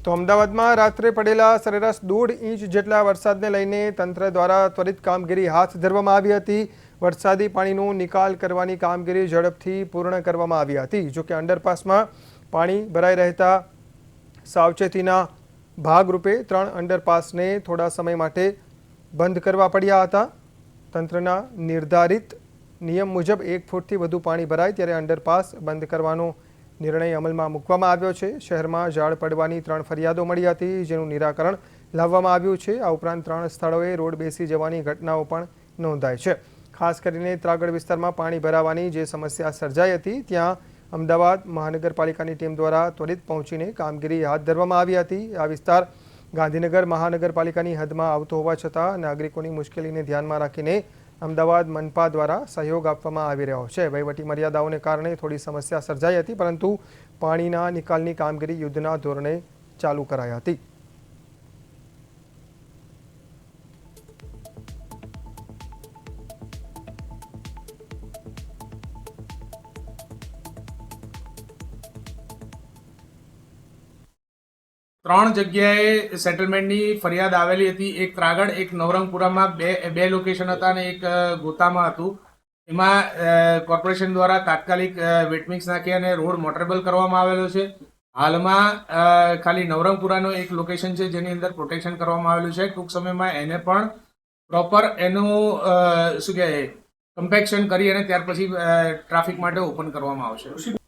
તો અમદાવાદમાં રાત્રે પડેલા સરેરાશ 1.5 ઇંચ જેટલા વરસાદને લઈને તંત્ર દ્વારા ત્વરિત કામગીરી હાથ ધરવામાં આવી હતી। વરસાદી પાણીનો નિકાલ કરવાની કામગીરી ઝડપથી પૂર્ણ કરવામાં આવી હતી। જોકે અંડરપાસમાં પાણી ભરાઈ રહેતા સાવચેતીના ભાગરૂપે 3 અંડરપાસને થોડા સમય માટે બંધ કરવા પડ્યા હતા। તંત્રના નિર્ધારિત નિયમ મુજબ 1 ફૂટથી વધુ પાણી ભરાય ત્યારે અંડરપાસ બંધ કરવાનો નિર્ણય અમલમાં મૂકવામાં આવ્યો છે। શહેરમાં ઝાડ પડવાની 3 ફરિયાદો મળી હતી, જેનું નિરાકરણ લાવવામાં આવ્યું છે। આ ઉપરાંત 3 સ્થળોએ રોડ બેસી જવાની ઘટનાઓ પણ નોંધાઈ છે। ખાસ કરીને ત્રાગડ વિસ્તારમાં પાણી ભરાવાની જે સમસ્યા સર્જાઈ હતી, ત્યાં અમદાવાદ મહાનગરપાલિકાની ટીમ દ્વારા ત્વરિત પહોંચીને કામગીરી હાથ ધરવામાં આવી હતી। આ વિસ્તાર ગાંધીનગર મહાનગરપાલિકાની હદમાં આવતો હોવા છતાં નાગરિકોની મુશ્કેલીને ધ્યાનમાં રાખીને અમદાવાદ મનપા દ્વારા સહયોગ આપવામાં આવી રહ્યો છે। વહીવટી મર્યાદાઓને કારણે થોડી સમસ્યા સર્જાઈ હતી, પરંતુ પાણીના નિકાલની કામગીરી યુદ્ધના ધોરણે ચાલુ કરાઈ હતી। ત્રણ જગ્યાએ સેટલમેન્ટની ફરિયાદ આવેલી હતી। એક ત્રાગડ, એક નવરંગપુરામાં બે લોકેશન હતા અને એક ગોતામાં હતું। એમાં કોર્પોરેશન દ્વારા તાત્કાલિક વેટમિક્સ નાખી અને રોડ મોટરેબલ કરવામાં આવેલો છે। હાલમાં ખાલી નવરંગપુરાનો એક લોકેશન છે જેની અંદર પ્રોટેક્શન કરવામાં આવેલું છે। ટૂંક સમયમાં એને પણ પ્રોપર એનું શું કહેવાય કમ્પેક્શન કરી અને ત્યાર પછી ટ્રાફિક માટે ઓપન કરવામાં આવશે।